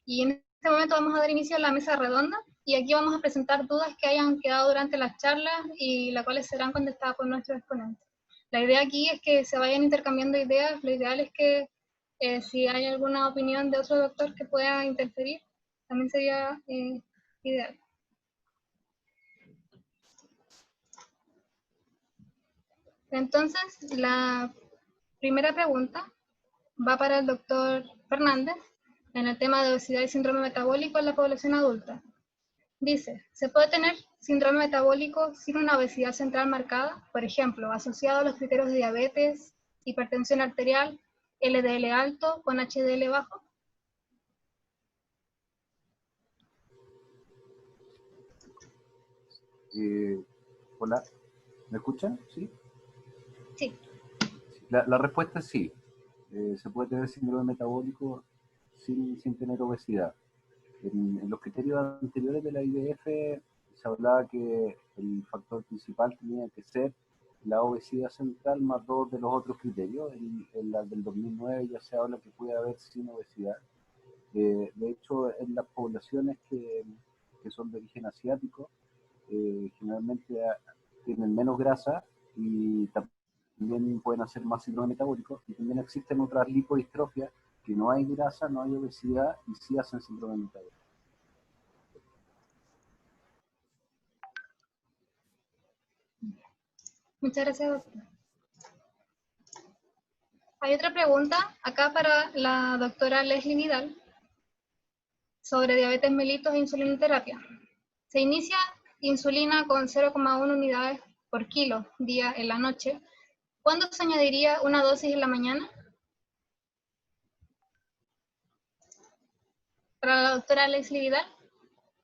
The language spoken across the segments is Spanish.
Y en este momento vamos a dar inicio a la mesa redonda, y aquí vamos a presentar dudas que hayan quedado durante las charlas y las cuales serán contestadas por nuestros exponentes. La idea aquí es que se vayan intercambiando ideas. Lo ideal es que si hay alguna opinión de otro doctor que pueda interferir, también sería ideal. Entonces, la primera pregunta va para el doctor Fernández en el tema de obesidad y síndrome metabólico en la población adulta. Dice, ¿se puede tener síndrome metabólico sin una obesidad central marcada? Por ejemplo, asociado a los criterios de diabetes, hipertensión arterial, LDL alto con HDL bajo. Hola, ¿me escuchan? ¿Sí? Sí. La respuesta es sí. Se puede tener síndrome metabólico sin tener obesidad. En los criterios anteriores de la IDF se hablaba que el factor principal tenía que ser la obesidad central más dos de los otros criterios. En la del 2009 ya se habla que puede haber sin obesidad. De hecho, en las poblaciones que son de origen asiático, generalmente tienen menos grasa y también pueden hacer más síndrome metabólico. Y también existen otras lipodistrofias que no hay grasa, no hay obesidad y sí hacen síndrome metabólico. Muchas gracias, doctor. Hay otra pregunta acá para la doctora Leslie Vidal sobre diabetes mellitus e insulinoterapia. Se inicia insulina con 0,1 unidades por kilo día en la noche. ¿Cuándo se añadiría una dosis en la mañana? Para la doctora Leslie Vidal.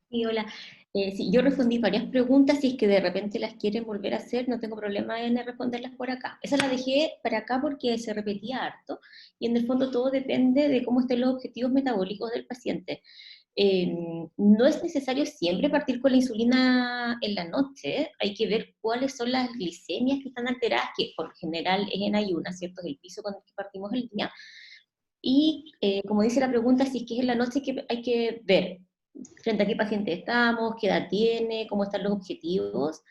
Sí, hola. Sí, yo respondí varias preguntas, si es que de repente las quieren volver a hacer, no tengo problema en responderlas por acá. Esa la dejé para acá porque se repetía harto, y en el fondo todo depende de cómo estén los objetivos metabólicos del paciente. No es necesario siempre partir con la insulina en la noche, hay que ver cuáles son las glicemias que están alteradas, que por lo general es en ayunas, ¿cierto? Es el piso con el que partimos el día. Y como dice la pregunta, si es que es en la noche, que hay que ver frente a qué paciente estamos, qué edad tiene, cómo están los objetivos,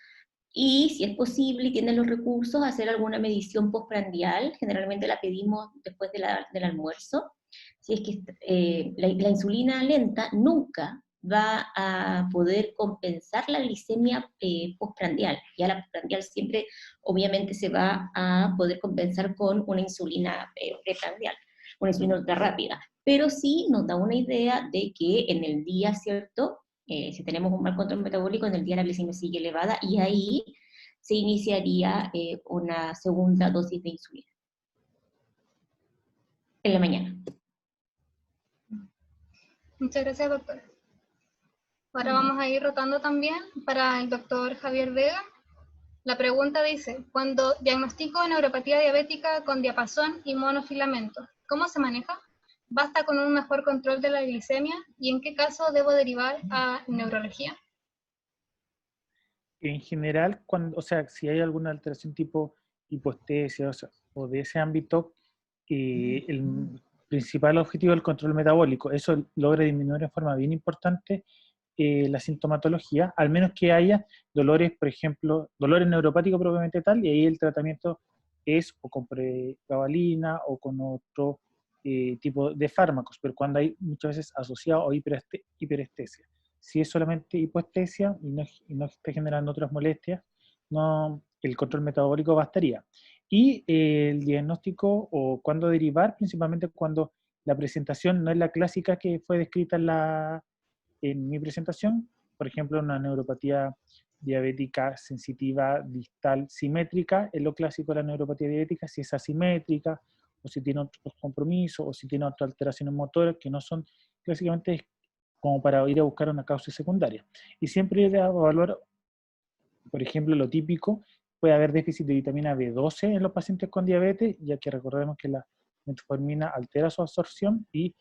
y si es posible y tienen los recursos, hacer alguna medición postprandial. Generalmente la pedimos después del almuerzo. Si es que la insulina lenta nunca va a poder compensar la glicemia postprandial. Ya la postprandial siempre, obviamente, se va a poder compensar con una insulina preprandial, una insulina ultra rápida. Pero sí nos da una idea de que en el día, ¿cierto? Si tenemos un mal control metabólico, en el día la glicemia sigue elevada, y ahí se iniciaría una segunda dosis de insulina en la mañana. Muchas gracias, doctora. Ahora vamos a ir rotando también para el doctor Javier Vega. La pregunta dice, cuando diagnostico neuropatía diabética con diapasón y monofilamento, ¿cómo se maneja? ¿Basta con un mejor control de la glicemia? ¿Y en qué caso debo derivar a neurología? En general, si hay alguna alteración tipo hipoestesia, o de ese ámbito, el principal objetivo es el control metabólico. Eso logra disminuir en forma bien importante la sintomatología, al menos que haya dolores, por ejemplo, dolores neuropáticos propiamente tal, y ahí el tratamiento es o con pregabalina o con otro tipo de fármacos, pero cuando hay muchas veces asociado o hiperestesia. Si es solamente hipoestesia y no está generando otras molestias, no, el control metabólico bastaría. Y el diagnóstico o cuándo derivar, principalmente cuando la presentación no es la clásica que fue descrita en mi presentación, por ejemplo, una neuropatía diabética sensitiva distal simétrica, es lo clásico de la neuropatía diabética. Si es asimétrica, o si tiene otros compromisos, o si tiene otras alteraciones motoras que no son clásicamente como para ir a buscar una causa secundaria. Y siempre ir a evaluar, por ejemplo, lo típico, puede haber déficit de vitamina B12 en los pacientes con diabetes, ya que recordemos que la metformina altera su absorción, y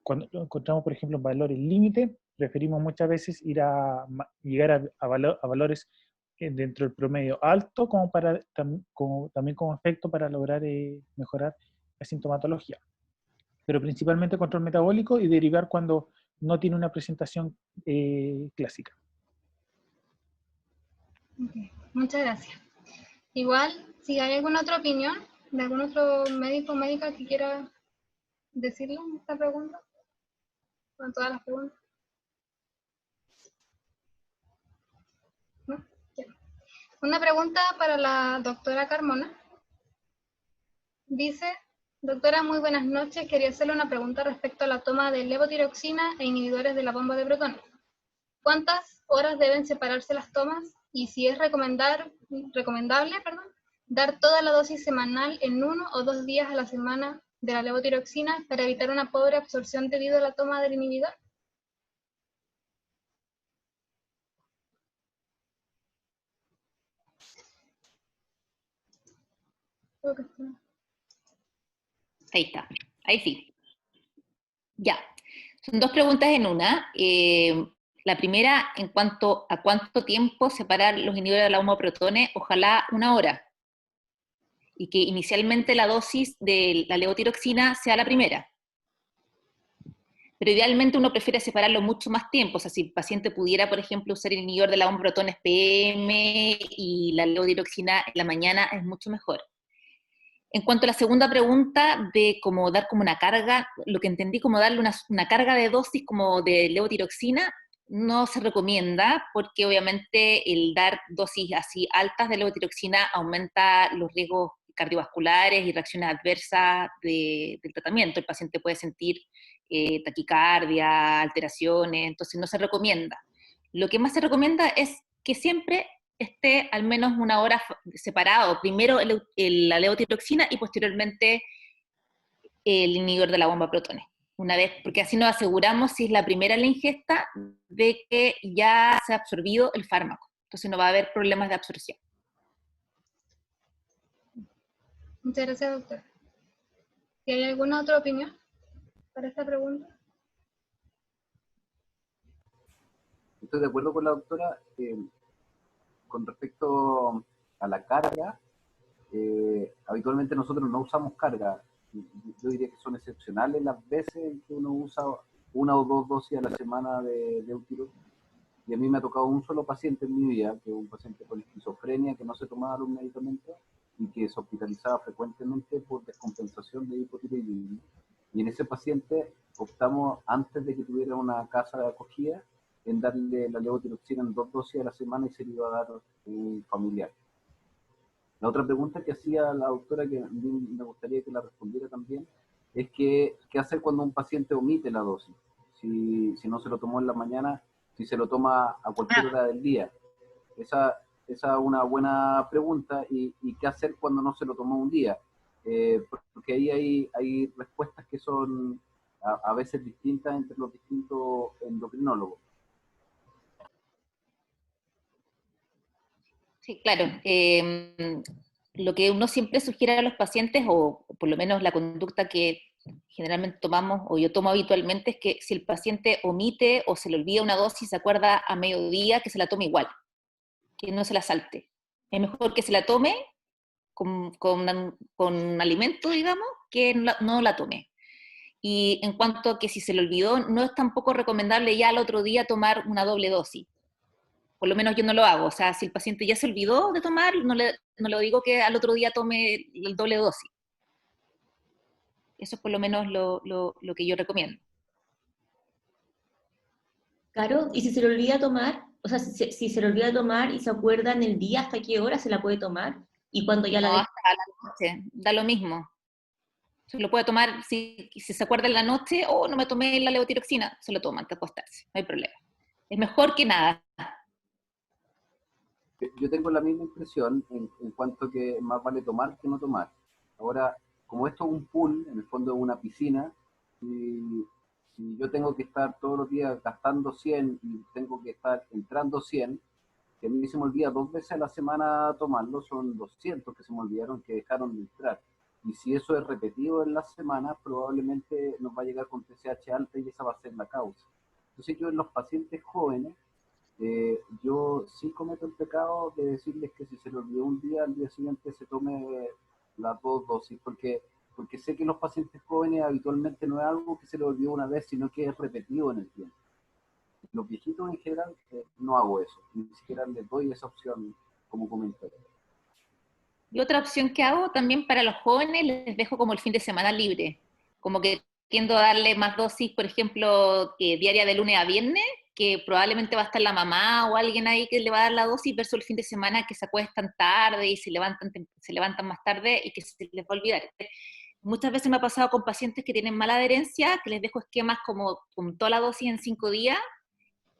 cuando lo encontramos, por ejemplo, en valores límite, preferimos muchas veces llegar a valores dentro del promedio alto, también como efecto para lograr mejorar la sintomatología. pero principalmente control metabólico y derivar cuando no tiene una presentación clásica. Ok, muchas gracias. Igual, si hay alguna otra opinión de algún otro médico o médica que quiera decirle esta pregunta, con todas las preguntas. ¿No? Ya. Una pregunta para la doctora Carmona. Dice, doctora, muy buenas noches. Quería hacerle una pregunta respecto a la toma de levotiroxina e inhibidores de la bomba de protones. ¿Cuántas horas deben separarse las tomas? Y si es recomendable, dar toda la dosis semanal en 1 o 2 días a la semana de la levotiroxina para evitar una pobre absorción debido a la toma del inhibidor. Creo que está. Ahí está, ahí sí. Ya, son dos preguntas en una. La primera, en cuanto a cuánto tiempo separar los inhibidores de la bomba de protones, ojalá 1 hora. Y que inicialmente la dosis de la levotiroxina sea la primera. Pero idealmente uno prefiere separarlo mucho más tiempo. O sea, si el paciente pudiera, por ejemplo, usar el inhibidor de la bomba de protones PM y la levotiroxina en la mañana, es mucho mejor. En cuanto a la segunda pregunta de cómo dar como una carga, lo que entendí como darle una carga de dosis como de levotiroxina, no se recomienda porque obviamente el dar dosis así altas de levotiroxina aumenta los riesgos cardiovasculares y reacciones adversas del tratamiento. El paciente puede sentir taquicardia, alteraciones, entonces no se recomienda. Lo que más se recomienda es que siempre esté al menos 1 hora separado, primero la levotiroxina y posteriormente el inhibidor de la bomba de protones. Una vez, porque así nos aseguramos, si es la primera la ingesta, de que ya se ha absorbido el fármaco. Entonces no va a haber problemas de absorción. Muchas gracias, doctora. ¿Y hay alguna otra opinión para esta pregunta? Estoy de acuerdo con la doctora. Con respecto a la carga, habitualmente nosotros no usamos carga. Yo diría que son excepcionales las veces en que uno usa 1 o 2 dosis a la semana de Eutiro. Y a mí me ha tocado un solo paciente en mi vida, que es un paciente con esquizofrenia, que no se tomaba los medicamentos y que se hospitalizaba frecuentemente por descompensación de hipotiroidismo. Y en ese paciente optamos, antes de que tuviera una casa de acogida, en darle la levotiroxina en 2 dosis a la semana y se le iba a dar un familiar. La otra pregunta que hacía la doctora, que a mí me gustaría que la respondiera también, es que, ¿qué hacer cuando un paciente omite la dosis? Si no se lo tomó en la mañana, si se lo toma a cualquier hora del día. Esa es una buena pregunta. ¿Y qué hacer cuando no se lo tomó un día? Porque ahí hay respuestas que son a veces distintas entre los distintos endocrinólogos. Sí, claro. Lo que uno siempre sugiere a los pacientes, o por lo menos la conducta que generalmente tomamos, o yo tomo habitualmente, es que si el paciente omite o se le olvida una dosis, se acuerda a mediodía, que se la tome igual, que no se la salte. Es mejor que se la tome con alimento, digamos, que no la tome. Y en cuanto a que si se le olvidó, no es tampoco recomendable ya al otro día tomar una doble dosis. Por lo menos yo no lo hago. O sea, si el paciente ya se olvidó de tomar, no le digo que al otro día tome el doble dosis. Eso es por lo menos lo que yo recomiendo. Claro, y si se le olvida tomar, o sea, si se le olvida tomar y se acuerda en el día, ¿hasta qué hora se la puede tomar? Y cuando ya la No, deja. hasta la noche, da lo mismo. Se lo puede tomar, si se acuerda en la noche, no me tomé la levotiroxina, se lo toma antes de acostarse, no hay problema. Es mejor que nada. Yo tengo la misma impresión en cuanto que más vale tomar que no tomar. Ahora, como esto es un pool, en el fondo es una piscina, si yo tengo que estar todos los días gastando 100 y tengo que estar entrando 100, que a mí se me olvida 2 veces a la semana tomarlo, son 200 que se me olvidaron, que dejaron de entrar. Y si eso es repetido en las semanas, probablemente nos va a llegar con TSH alta y esa va a ser la causa. Entonces yo en los pacientes jóvenes, yo sí cometo el pecado de decirles que si se le olvidó un día, al día siguiente se tome las 2 dosis, porque porque sé que los pacientes jóvenes habitualmente no es algo que se les olvidó una vez, sino que es repetido en el tiempo. Los viejitos en general no hago eso, ni siquiera les doy esa opción como comentario. Y otra opción que hago también para los jóvenes, les dejo como el fin de semana libre. Como que tiendo a darle más dosis, por ejemplo, diaria de lunes a viernes, que probablemente va a estar la mamá o alguien ahí que le va a dar la dosis, versus el fin de semana que se acuestan tarde y se levantan más tarde y que se les va a olvidar. Muchas veces me ha pasado con pacientes que tienen mala adherencia, que les dejo esquemas como con toda la dosis en 5 días,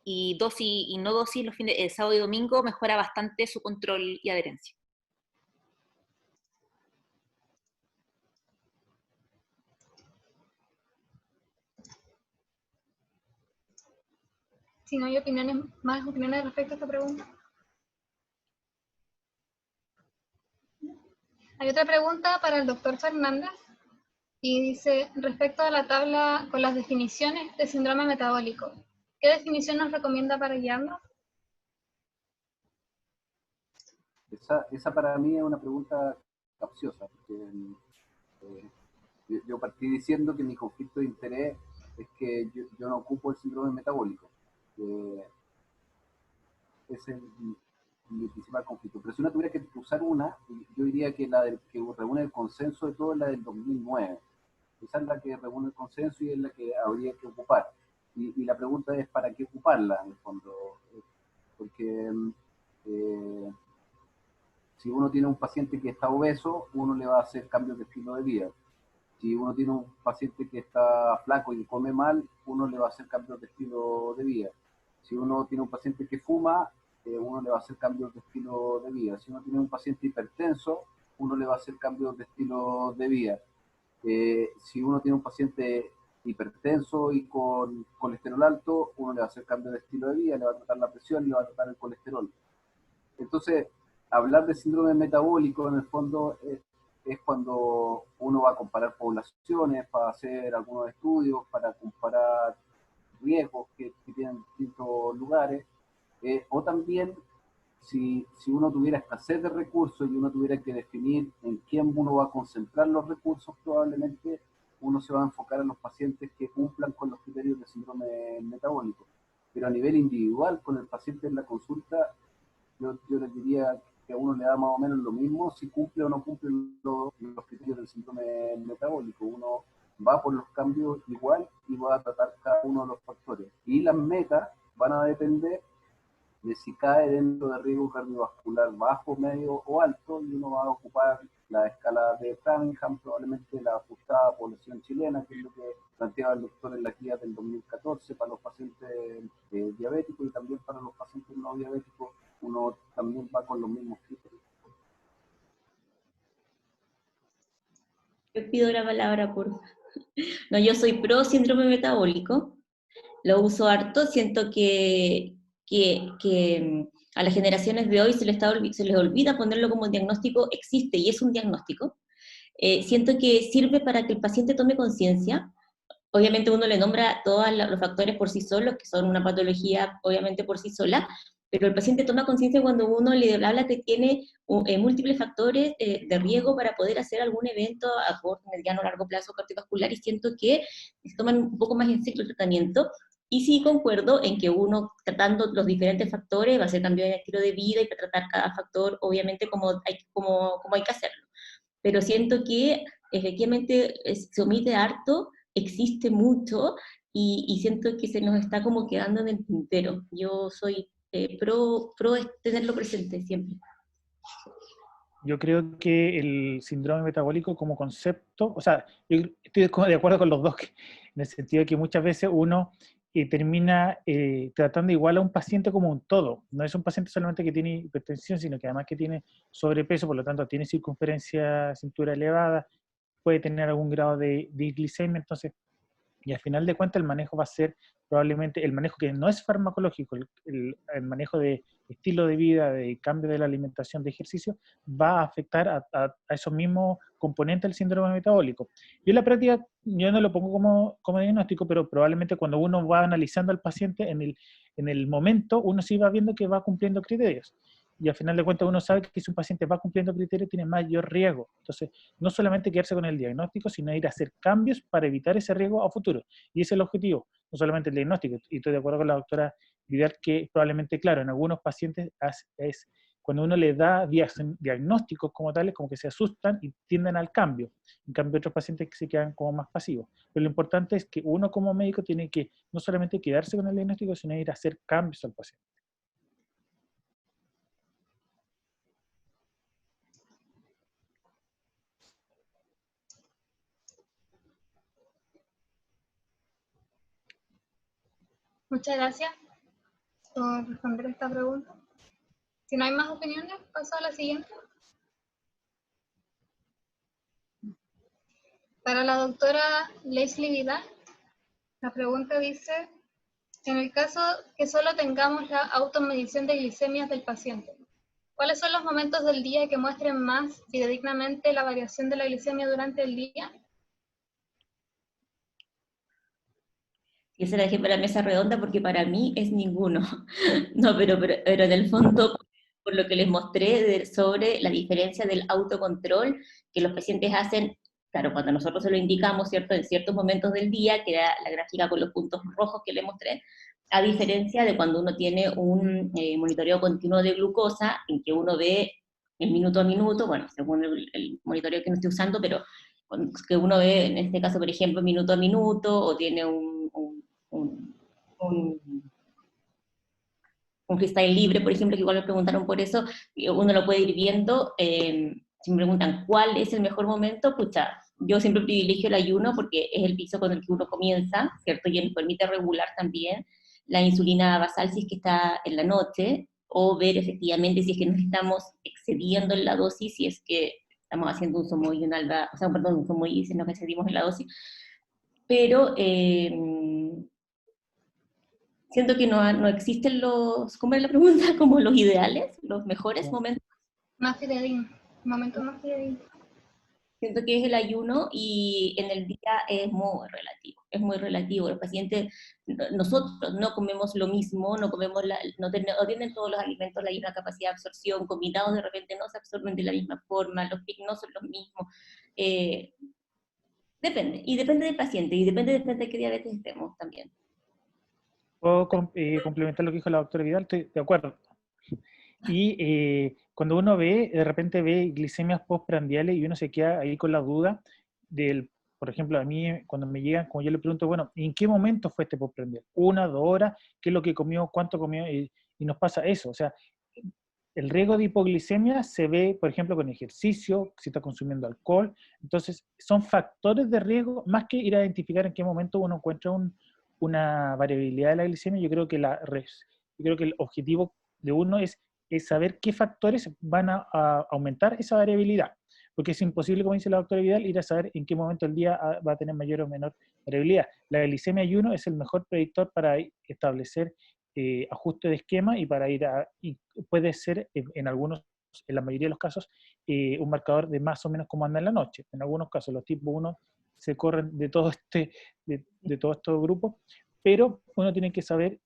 y dosis y no dosis los fines, sábado y domingo, mejora bastante su control y adherencia. Si no hay más opiniones respecto a esta pregunta. Hay otra pregunta para el doctor Fernández y dice, respecto a la tabla con las definiciones de síndrome metabólico, ¿qué definición nos recomienda para guiarnos? Esa para mí es una pregunta capciosa, porque yo partí diciendo que mi conflicto de interés es que yo no ocupo el síndrome metabólico. Ese es mi principal conflicto. Pero si uno tuviera que usar una, yo diría que la que reúne el consenso de todo es la del 2009. Esa es la que reúne el consenso y es la que habría que ocupar. Y la pregunta es, ¿para qué ocuparla en el fondo? Porque si uno tiene un paciente que está obeso, uno le va a hacer cambios de estilo de vida. Si uno tiene un paciente que está flaco y come mal, uno le va a hacer cambios de estilo de vida. Si uno tiene un paciente que fuma, uno le va a hacer cambios de estilo de vida. Si uno tiene un paciente hipertenso, uno le va a hacer cambios de estilo de vida. Si uno tiene un paciente hipertenso y con colesterol alto, uno le va a hacer cambios de estilo de vida, le va a tratar la presión y le va a tratar el colesterol. Entonces, hablar de síndrome metabólico en el fondo es cuando uno va a comparar poblaciones, para hacer algunos estudios, para comparar riesgos que tienen distintos lugares, o también si uno tuviera escasez de recursos y uno tuviera que definir en quién uno va a concentrar los recursos, probablemente uno se va a enfocar en los pacientes que cumplan con los criterios de síndrome metabólico. Pero a nivel individual, con el paciente en la consulta, yo les diría que a uno le da más o menos lo mismo si cumple o no cumple los criterios del síndrome metabólico. Uno va por los cambios igual y va a tratar cada uno de los factores. Y las metas van a depender de si cae dentro de riesgo cardiovascular bajo, medio o alto, y uno va a ocupar la escala de Framingham, probablemente la ajustada a población chilena, que es lo que planteaba el doctor en la guía del 2014 para los pacientes diabéticos y también para los pacientes no diabéticos. Uno también va con los mismos criterios. Yo pido la palabra por... No, yo soy pro síndrome metabólico, lo uso harto, siento que a las generaciones de hoy se les olvida ponerlo como diagnóstico, existe y es un diagnóstico. Siento que sirve para que el paciente tome conciencia. Obviamente uno le nombra todos los factores por sí solos, que son una patología obviamente por sí sola, pero el paciente toma conciencia cuando uno le habla que tiene múltiples factores de riesgo para poder hacer algún evento a corto, mediano o largo plazo cardiovascular, y siento que se toman un poco más en serio el tratamiento. Y sí concuerdo en que uno, tratando los diferentes factores, va a hacer cambio de estilo de vida y para tratar cada factor, obviamente, como hay que hacerlo. Pero siento que efectivamente se omite harto, existe mucho, y siento que se nos está como quedando en el tintero. Yo soy pro tenerlo presente siempre. Yo creo que el síndrome metabólico como concepto, o sea, yo estoy de acuerdo con los dos, en el sentido de que muchas veces uno termina tratando igual a un paciente como un todo. No es un paciente solamente que tiene hipertensión, sino que además que tiene sobrepeso, por lo tanto tiene circunferencia cintura elevada, puede tener algún grado de glicemia, entonces, y al final de cuentas el manejo va a ser probablemente el manejo que no es farmacológico, el manejo de estilo de vida, de cambio de la alimentación, de ejercicio, va a afectar a esos mismos componentes del síndrome metabólico. Yo en la práctica, yo no lo pongo como diagnóstico, pero probablemente cuando uno va analizando al paciente en el momento, uno sí va viendo que va cumpliendo criterios. y al final de cuentas uno sabe que si un paciente va cumpliendo criterios tiene mayor riesgo. Entonces, no solamente quedarse con el diagnóstico, sino ir a hacer cambios para evitar ese riesgo a futuro. Y ese es el objetivo, no solamente el diagnóstico. Y estoy de acuerdo con la doctora Vidal que probablemente, claro, en algunos pacientes es cuando uno le da diagnósticos como tales, como que se asustan y tienden al cambio. En cambio, otros pacientes que se quedan como más pasivos. Pero lo importante es que uno como médico tiene que no solamente quedarse con el diagnóstico, sino ir a hacer cambios al paciente. Muchas gracias por responder esta pregunta. Si no hay más opiniones, paso a la siguiente. Para la doctora Leslie Vidal, la pregunta dice, en el caso que solo tengamos la automedición de glicemias del paciente, ¿cuáles son los momentos del día que muestren más fidedignamente la variación de la glicemia durante el día? Y esa la dejé para la mesa redonda porque para mí es ninguno. No, pero en el fondo, por lo que les mostré sobre la diferencia del autocontrol que los pacientes hacen, claro, cuando nosotros se lo indicamos, ¿cierto?, en ciertos momentos del día, que era la gráfica con los puntos rojos que les mostré, a diferencia de cuando uno tiene un monitoreo continuo de glucosa, en que uno ve el minuto a minuto, bueno, según el monitoreo que no esté usando, pero que uno ve, en este caso, por ejemplo, minuto a minuto, o tiene un, un freestyle libre, por ejemplo, que igual me preguntaron por eso, uno lo puede ir viendo. Si me preguntan cuál es el mejor momento, pucha, yo siempre privilegio el ayuno porque es el piso con el que uno comienza, ¿cierto? Y nos permite regular también la insulina basal si es que está en la noche, o ver efectivamente si es que nos estamos excediendo en la dosis, si es que estamos haciendo un somo y un alba, o sea, perdón, un somo y si nos excedimos en la dosis. Pero siento que no existen los, ¿cómo es la pregunta? Como los ideales, los mejores momentos. Más fidedigno, momento más fidedigno. Siento que es el ayuno y en el día es muy relativo. Los pacientes, nosotros no comemos lo mismo, no tienen todos los alimentos la misma capacidad de absorción, combinados de repente no se absorben de la misma forma, los PIC no son los mismos. Depende, y depende del paciente, y depende de qué diabetes estemos también. ¿Puedo complementar lo que dijo la doctora Vidal? Estoy de acuerdo. Y cuando uno de repente ve glicemias postprandiales y uno se queda ahí con la duda por ejemplo, a mí cuando me llegan, como yo le pregunto, bueno, ¿en qué momento fue este postprandial? 1, 2 horas, ¿qué es lo que comió? ¿Cuánto comió? Y nos pasa eso, o sea, el riesgo de hipoglicemia se ve, por ejemplo, con ejercicio, si está consumiendo alcohol. Entonces, son factores de riesgo, más que ir a identificar en qué momento uno encuentra una variabilidad de la glicemia. Yo creo que el objetivo de uno es saber qué factores van a aumentar esa variabilidad. Porque es imposible, como dice la doctora Vidal, ir a saber en qué momento del día va a tener mayor o menor variabilidad. La glicemia ayuno es el mejor predictor para establecer ajuste de esquema y puede ser en la mayoría de los casos, un marcador de más o menos cómo anda en la noche. En algunos casos los tipo 1 se corren de todos estos grupos, pero uno tiene que saber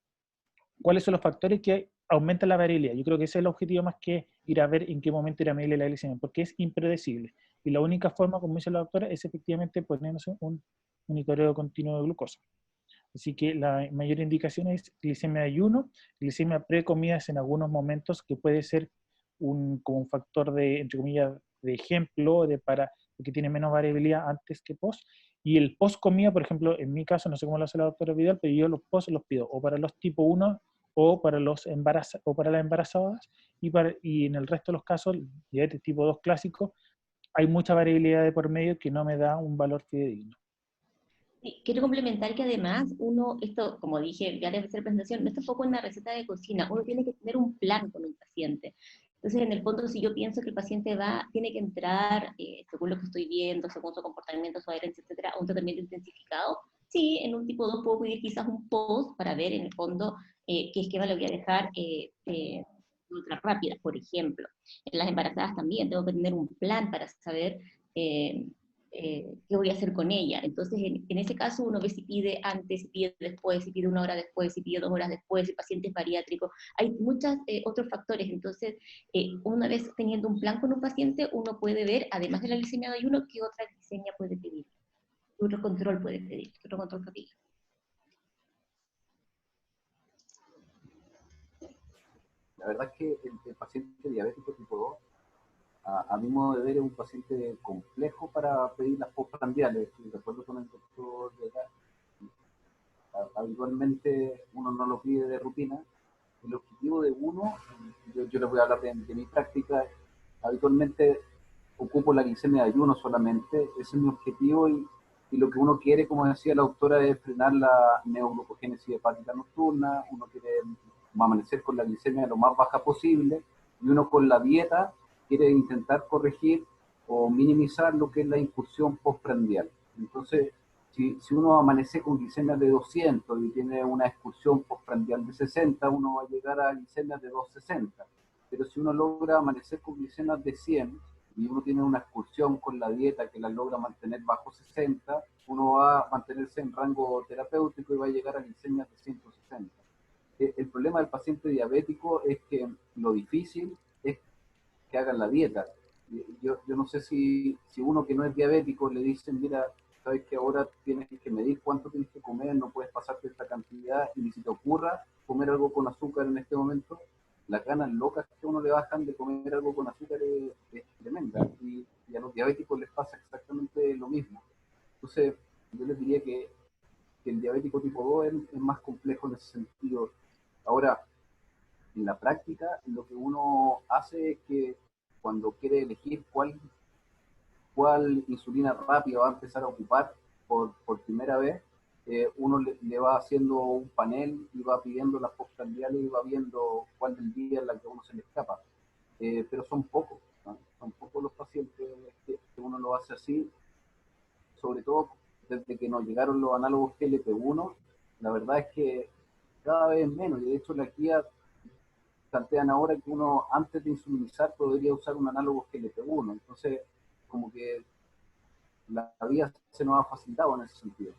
cuáles son los factores que aumentan la variabilidad. Yo creo que ese es el objetivo más que ir a ver en qué momento irá a medir la glicemia, porque es impredecible. Y la única forma, como dice la doctora, es efectivamente poniéndose un monitoreo continuo de glucosa. Así que la mayor indicación es glicemia de ayuno, glicemia pre-comidas en algunos momentos, que puede ser como un factor de, entre comillas, de ejemplo, que tiene menos variabilidad antes que post. Y el post comida, por ejemplo, en mi caso, no sé cómo lo hace la doctora Vidal, pero yo los post los pido o para los tipo 1 o para las embarazadas, y en el resto de los casos, diabetes tipo 2 clásico, hay mucha variabilidad de por medio que no me da un valor fidedigno. Sí, quiero complementar que además esto, como dije ya desde la presentación, no es tampoco una receta de cocina, uno tiene que tener un plan con el paciente. Entonces, en el fondo, si yo pienso que el paciente tiene que entrar, según lo que estoy viendo, según su comportamiento, su adherencia, etcétera, a un tratamiento intensificado, sí, en un tipo 2 puedo pedir quizás un post para ver, en el fondo, qué esquema le voy a dejar ultra rápida, por ejemplo. En las embarazadas también tengo que tener un plan para saber ¿qué voy a hacer con ella? Entonces, en ese caso, uno ve si pide antes, si pide después, si pide 1 hora después, si pide 2 horas después, si el paciente es bariátrico. Hay muchos otros factores. Entonces, una vez teniendo un plan con un paciente, uno puede ver, además de la glicemia de ayuno, qué otra glicemia puede pedir, qué otro control puede pedir, qué otro control capilar. La verdad es que el paciente diabético tipo 2, a mi modo de ver, es un paciente complejo para pedir las postprandiales. Y de acuerdo con el doctor Vega, habitualmente uno no lo pide de rutina. El objetivo de uno, yo les voy a hablar de mi práctica, habitualmente ocupo la glicemia de ayuno solamente, ese es mi objetivo, y lo que uno quiere, como decía la autora, es frenar la neoglucogénesis hepática nocturna. Uno quiere amanecer con la glicemia lo más baja posible, y uno con la dieta quiere intentar corregir o minimizar lo que es la incursión postprandial. Entonces, si uno amanece con glicemia de 200 y tiene una excursión postprandial de 60, uno va a llegar a glicemias de 260. Pero si uno logra amanecer con glicemias de 100 y uno tiene una excursión con la dieta que la logra mantener bajo 60, uno va a mantenerse en rango terapéutico y va a llegar a glicemias de 160. El problema del paciente diabético es que lo difícil es que hagan la dieta. Yo no sé si uno que no es diabético le dicen, mira, sabes que ahora tienes que medir cuánto tienes que comer, no puedes pasarte esta cantidad, y ni si te ocurra comer algo con azúcar en este momento, las ganas locas que a uno le bajan de comer algo con azúcar es tremenda, y a los diabéticos les pasa exactamente lo mismo. Entonces, yo les diría que el diabético tipo 2 es más complejo en ese sentido. Ahora, en la práctica, lo que uno hace es que cuando quiere elegir cuál insulina rápida va a empezar a ocupar por primera vez, uno le va haciendo un panel y va pidiendo las postprandiales y va viendo cuál del día es la que a uno se le escapa. Pero son pocos, ¿no? Son pocos los pacientes que uno lo hace así, sobre todo desde que nos llegaron los análogos GLP-1. La verdad es que cada vez menos, y de hecho la guía plantean ahora que uno antes de insulinizar podría usar un análogo GLP-1. Entonces, como que la vida se nos ha facilitado en ese sentido.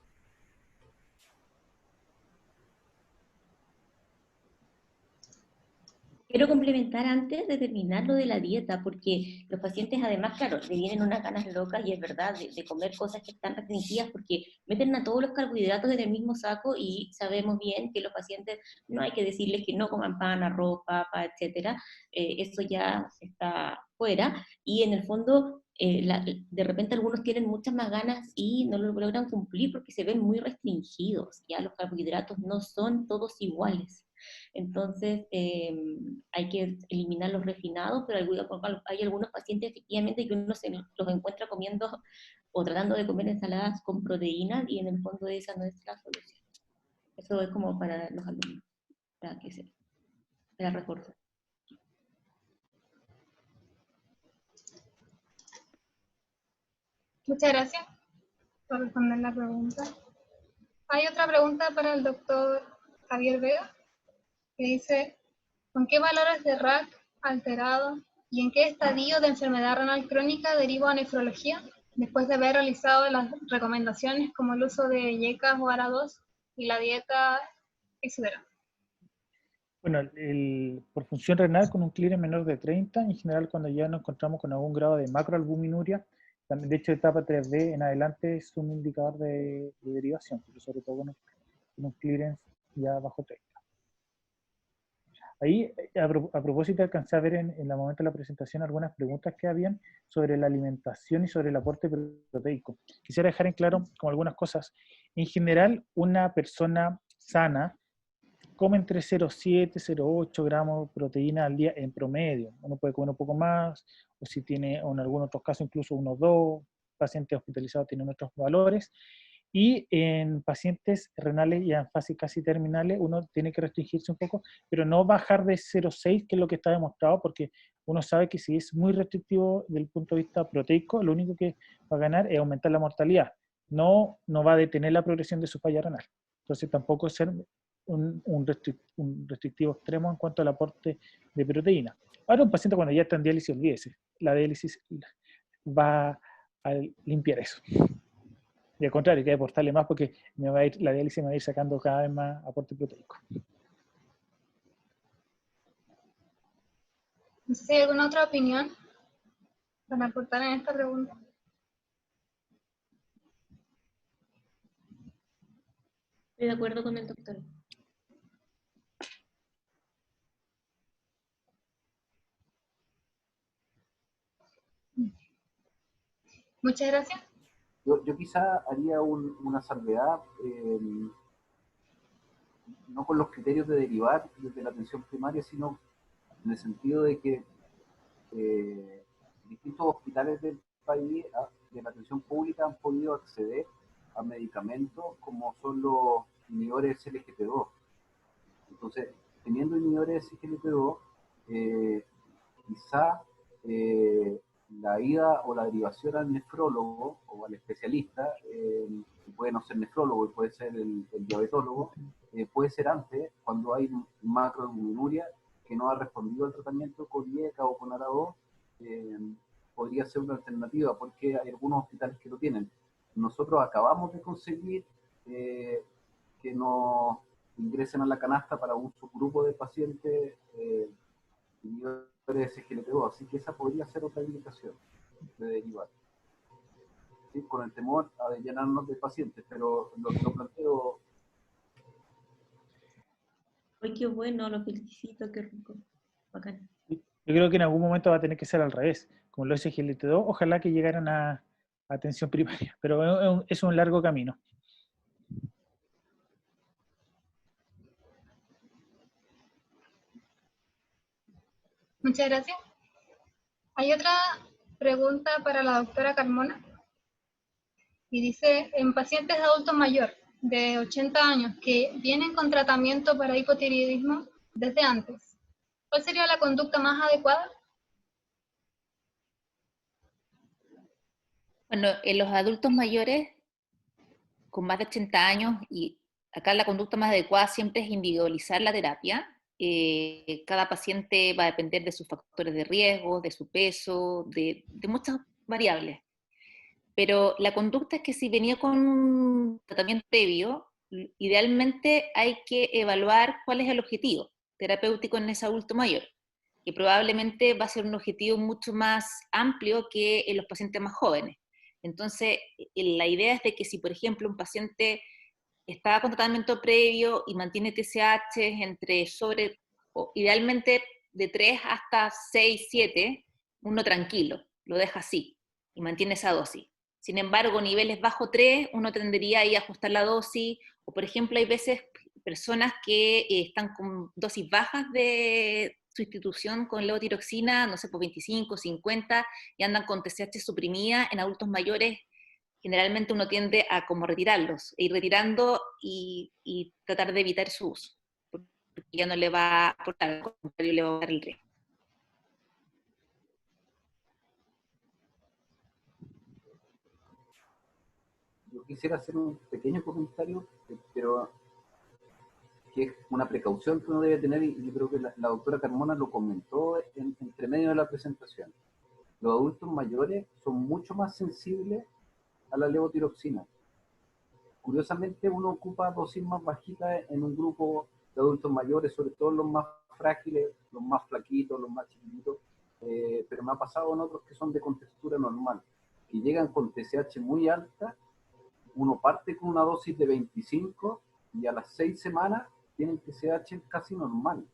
Quiero complementar antes de terminar lo de la dieta, porque los pacientes además, claro, le vienen unas ganas locas, y es verdad, de comer cosas que están restringidas, porque meten a todos los carbohidratos en el mismo saco, y sabemos bien que los pacientes no hay que decirles que no coman pan, arroz, papa, etcétera. Eso ya está fuera, y en el fondo de repente algunos tienen muchas más ganas y no lo logran cumplir porque se ven muy restringidos. Ya los carbohidratos no son todos iguales. Entonces, hay que eliminar los refinados, pero hay algunos pacientes efectivamente que uno se los encuentra comiendo o tratando de comer ensaladas con proteínas, y en el fondo esa no es la solución. Eso es como para los alumnos, para reforzar. Muchas gracias por responder la pregunta. Hay otra pregunta para el doctor Javier Vega, que dice, ¿con qué valores de RAC alterado y en qué estadio de enfermedad renal crónica deriva a nefrología, después de haber realizado las recomendaciones como el uso de YECAS o ARA2 y la dieta, etcétera? Bueno, por función renal con un clearance menor de 30, en general cuando ya nos encontramos con algún grado de macroalbuminuria, también, de hecho etapa 3B en adelante es un indicador de derivación, pero sobre todo con un clearance ya bajo 30. Ahí, a propósito, alcancé a ver en el momento de la presentación algunas preguntas que habían sobre la alimentación y sobre el aporte proteico. Quisiera dejar en claro como algunas cosas. En general, una persona sana come entre 0,7 y 0,8 gramos de proteína al día en promedio. Uno puede comer un poco más, o si tiene, o en algunos otros casos, incluso unos 2 pacientes hospitalizados tienen otros valores. Y en pacientes renales ya en fase casi terminales, uno tiene que restringirse un poco, pero no bajar de 0,6, que es lo que está demostrado, porque uno sabe que si es muy restrictivo desde el punto de vista proteico, lo único que va a ganar es aumentar la mortalidad. No va a detener la progresión de su falla renal. Entonces tampoco ser un restrictivo extremo en cuanto al aporte de proteína. Ahora un paciente cuando ya está en diálisis, olvídese, la diálisis va limpiar eso. Y al contrario, hay que aportarle más porque la diálisis me va a ir sacando cada vez más aporte proteico. No sé si hay alguna otra opinión para aportar en esta pregunta. Estoy de acuerdo con el doctor. Muchas gracias. Yo quizá haría una salvedad, no con los criterios de derivar desde la atención primaria, sino en el sentido de que distintos hospitales del país de la atención pública han podido acceder a medicamentos como son los inhibidores SGLT2. Entonces, teniendo inhibidores SGLT2, quizá la ida o la derivación al nefrólogo o al especialista, que puede no ser nefrólogo y puede ser el diabetólogo, puede ser antes, cuando hay macroalbuminuria que no ha respondido al tratamiento con IECA o con ARA2, podría ser una alternativa, porque hay algunos hospitales que lo tienen. Nosotros acabamos de conseguir que nos ingresen a la canasta para un subgrupo de pacientes inhibidores SGLT2, así que esa podría ser otra indicación de derivar. ¿Sí? Con el temor a llenarnos de pacientes, pero lo planteo. Ay, qué bueno, lo felicito, qué rico. Bacán. Yo creo que en algún momento va a tener que ser al revés. Como los SGLT2, ojalá que llegaran a atención primaria, pero es un largo camino. Muchas gracias. Hay otra pregunta para la doctora Carmona. Y dice, en pacientes adultos mayores de 80 años que vienen con tratamiento para hipotiroidismo desde antes, ¿cuál sería la conducta más adecuada? Bueno, en los adultos mayores con más de 80 años, y acá la conducta más adecuada siempre es individualizar la terapia. Cada paciente va a depender de sus factores de riesgo, de su peso, de muchas variables. Pero la conducta es que si venía con un tratamiento previo, idealmente hay que evaluar cuál es el objetivo terapéutico en ese adulto mayor, que probablemente va a ser un objetivo mucho más amplio que en los pacientes más jóvenes. Entonces, la idea es de que si, por ejemplo, un paciente está con tratamiento previo y mantiene TSH idealmente de 3 hasta 6, 7, uno tranquilo, lo deja así y mantiene esa dosis. Sin embargo, niveles bajo 3, uno tendría ahí a ajustar la dosis, o por ejemplo, hay veces personas que están con dosis bajas de sustitución con levotiroxina, no sé, por 25, 50, y andan con TSH suprimida en adultos mayores. Generalmente uno tiende a como retirarlos, e ir retirando y tratar de evitar su uso, porque ya no le va a aportar, al contrario, le va a dar el riesgo. Yo quisiera hacer un pequeño comentario, pero que es una precaución que uno debe tener, y yo creo que la doctora Carmona lo comentó entre medio de la presentación. Los adultos mayores son mucho más sensibles a la levotiroxina. Curiosamente, uno ocupa dosis más bajitas en un grupo de adultos mayores, sobre todo los más frágiles, los más flaquitos, los más chiquititos, pero me ha pasado en otros que son de contextura normal, que llegan con TSH muy alta. Uno parte con una dosis de 25 y a las 6 semanas tienen TSH casi normal.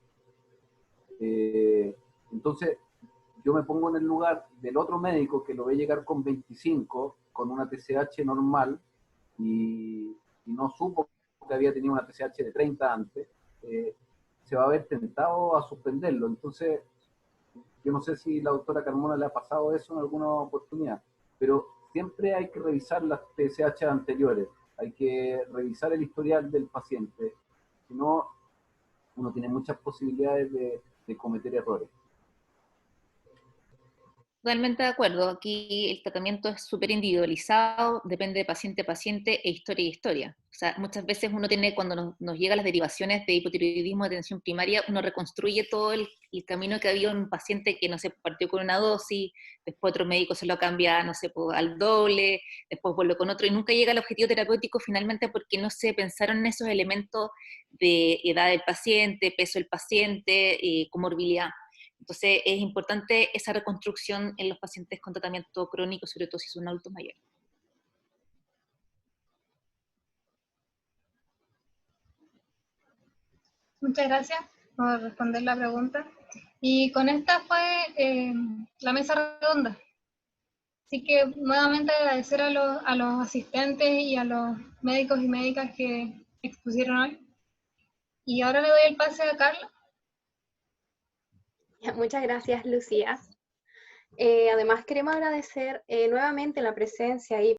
Entonces, yo me pongo en el lugar del otro médico que lo ve llegar con 25, con una TSH normal, y no supo que había tenido una TSH de 30 antes, se va a ver tentado a suspenderlo. Entonces, yo no sé si la doctora Carmona le ha pasado eso en alguna oportunidad, pero siempre hay que revisar las TSH anteriores, hay que revisar el historial del paciente, si no, uno tiene muchas posibilidades de cometer errores. Totalmente de acuerdo. Aquí el tratamiento es súper individualizado, depende de paciente a paciente e historia y historia. O sea, muchas veces uno tiene, cuando nos llegan las derivaciones de hipotiroidismo de atención primaria, uno reconstruye todo el camino que había en un paciente que, no sé, partió con una dosis, después otro médico se lo cambia, no sé, al doble, después vuelve con otro, y nunca llega al objetivo terapéutico finalmente porque no se pensaron en esos elementos de edad del paciente, peso del paciente, comorbilidad. Entonces es importante esa reconstrucción en los pacientes con tratamiento crónico, sobre todo si son adultos mayores. Muchas gracias por responder la pregunta. Y con esta fue la mesa redonda. Así que nuevamente agradecer a los asistentes y a los médicos y médicas que expusieron hoy. Y ahora le doy el pase a Carla. Muchas gracias, Lucía. Además, queremos agradecer nuevamente la presencia y